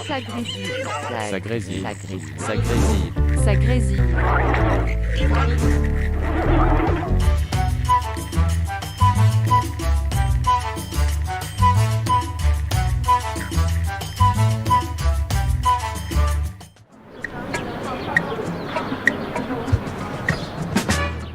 Ça grésille. Ça grésille. Ça grésille. Ça grésille. Ça grésille.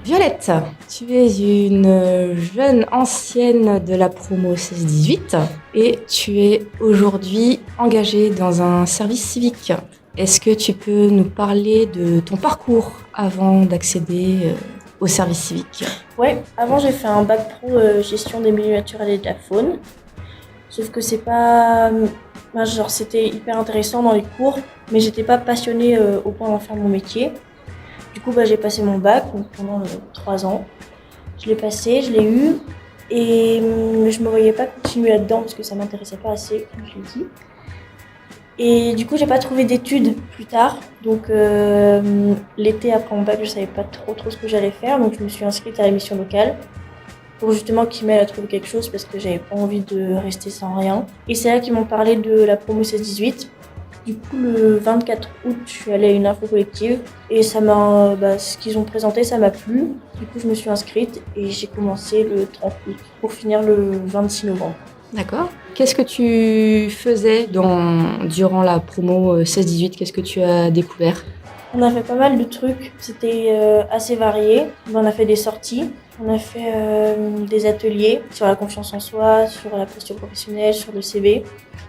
Violette, tu es une jeune ancienne de la promo 16-18 et tu es aujourd'hui engagée dans un service civique. Est-ce que tu peux nous parler de ton parcours avant d'accéder au service civique ? Ouais, avant j'ai fait un bac pro gestion des milieux naturels et de la faune. Sauf que c'est pas... c'était hyper intéressant dans les cours, mais j'étais pas passionnée au point d'en faire mon métier. Du coup, j'ai passé mon bac donc pendant 3 ans. Je l'ai passé, je l'ai eu, et je me voyais pas continuer là-dedans parce que ça m'intéressait pas assez, comme je l'ai dit. Et du coup, j'ai pas trouvé d'études plus tard. Donc l'été après mon bac, je savais pas trop ce que j'allais faire, donc je me suis inscrite à la mission locale pour justement qu'ils m'aident à trouver quelque chose parce que j'avais pas envie de rester sans rien. Et c'est là qu'ils m'ont parlé de la promo 16-18. Du coup, le 24 août, je suis allée à une info collective et ça m'a, ce qu'ils ont présenté, ça m'a plu. Du coup, je me suis inscrite et j'ai commencé le 30 août pour finir le 26 novembre. D'accord. Qu'est-ce que tu faisais durant la promo 16-18 ? Qu'est-ce que tu as découvert ? On a fait pas mal de trucs, c'était assez varié. On a fait des sorties, on a fait des ateliers sur la confiance en soi, sur la posture professionnelle, sur le CV.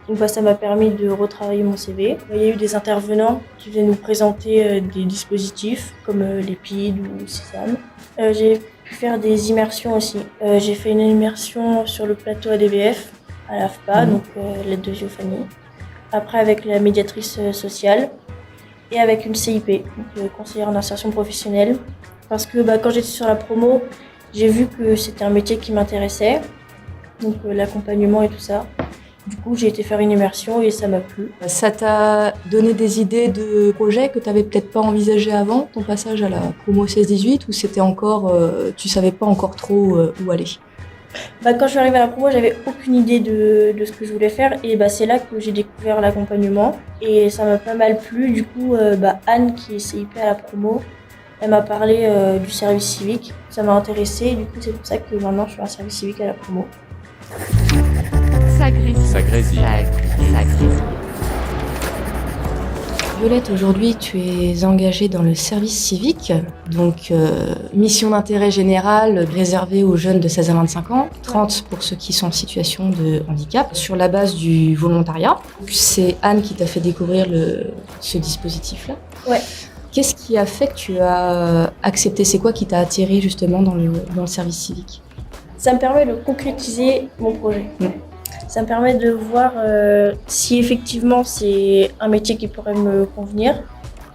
Donc ça m'a permis de retravailler mon CV. Il y a eu des intervenants qui venaient nous présenter des dispositifs comme l'EPID ou Sésame. J'ai pu faire des immersions aussi. J'ai fait une immersion sur le plateau ADVF à l'AFPA, donc l'aide de Géophanie. Après avec la médiatrice sociale. Et avec une CIP, donc conseillère en insertion professionnelle. Parce que quand j'étais sur la promo, j'ai vu que c'était un métier qui m'intéressait, donc l'accompagnement et tout ça. Du coup, j'ai été faire une immersion et ça m'a plu. Ça t'a donné des idées de projets que tu n'avais peut-être pas envisagé avant, ton passage à la promo 16-18, ou c'était encore, tu savais pas encore trop où aller ? Quand je suis arrivée à la promo, j'avais aucune idée de ce que je voulais faire et c'est là que j'ai découvert l'accompagnement et ça m'a pas mal plu. Du coup, Anne, qui est CIP à la promo, elle m'a parlé du service civique. Ça m'a intéressée et du coup, c'est pour ça que maintenant je suis en service civique à la promo. Ça grésille. Ça grésille. Ça grésille. Violette, aujourd'hui, tu es engagée dans le service civique, donc mission d'intérêt général réservée aux jeunes de 16 à 25 ans, 30 pour ceux qui sont en situation de handicap, sur la base du volontariat. C'est Anne qui t'a fait découvrir ce dispositif-là. Ouais. Qu'est-ce qui a fait que tu as accepté ? C'est quoi qui t'a attiré justement dans le service civique ? Ça me permet de concrétiser mon projet. Ça me permet de voir si effectivement c'est un métier qui pourrait me convenir.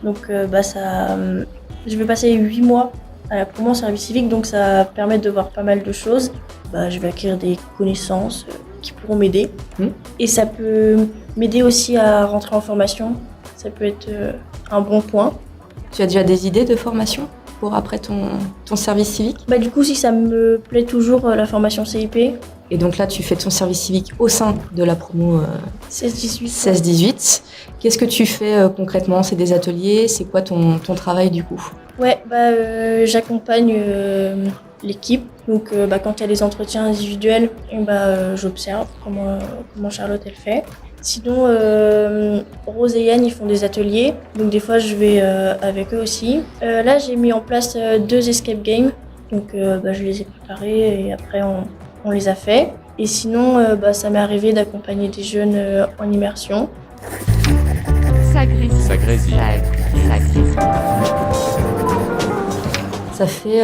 Donc je vais passer 8 mois à la promo en service civique, donc ça permet de voir pas mal de choses. Je vais acquérir des connaissances qui pourront m'aider. Et ça peut m'aider aussi à rentrer en formation. Ça peut être un bon point. Tu as déjà des idées de formation pour après ton service civique ? Du coup, si ça me plaît toujours, la formation CIP. Et donc là, tu fais ton service civique au sein de la promo 16-18. Qu'est-ce que tu fais concrètement ? C'est des ateliers ? C'est quoi ton travail du coup ? Ouais, j'accompagne l'équipe. Donc quand il y a des entretiens individuels, j'observe comment Charlotte elle fait. Sinon, Rose et Yann, ils font des ateliers. Donc des fois, je vais avec eux aussi. Là, j'ai mis en place 2 escape games. Donc je les ai préparés et après on les a fait. Et sinon, ça m'est arrivé d'accompagner des jeunes en immersion. Ça grésille. Ça grésille. Ça grésille. Ça fait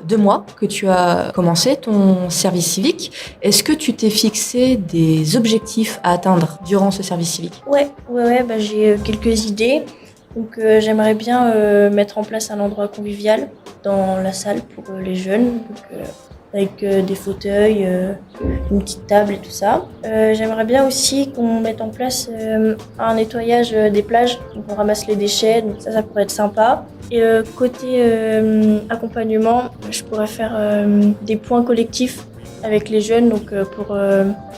2 mois que tu as commencé ton service civique. Est-ce que tu t'es fixé des objectifs à atteindre durant ce service civique ? Ouais, j'ai quelques idées. Donc j'aimerais bien mettre en place un endroit convivial dans la salle pour les jeunes. Donc, avec des fauteuils, une petite table et tout ça. J'aimerais bien aussi qu'on mette en place un nettoyage des plages, donc on ramasse les déchets, donc ça pourrait être sympa. Et côté accompagnement, je pourrais faire des points collectifs avec les jeunes, donc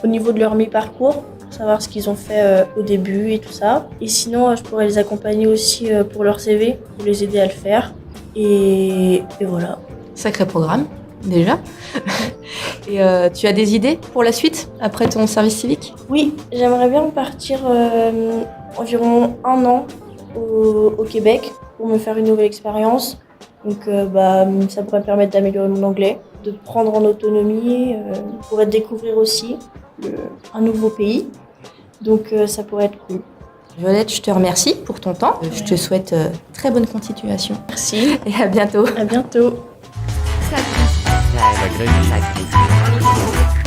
au niveau de leur mi-parcours. savoir ce qu'ils ont fait au début et tout ça. Et sinon, je pourrais les accompagner aussi pour leur CV, pour les aider à le faire. Et voilà. Sacré programme, déjà. Et tu as des idées pour la suite, après ton service civique? Oui, j'aimerais bien partir environ 1 an au Québec pour me faire une nouvelle expérience. Donc ça pourrait me permettre d'améliorer mon anglais, de prendre en autonomie, pourrait découvrir aussi un nouveau pays. Donc ça pourrait être cool. Violette, je te remercie pour ton temps. Je te souhaite très bonne continuation. Merci. Et à bientôt. À bientôt. Sacré. Sacré.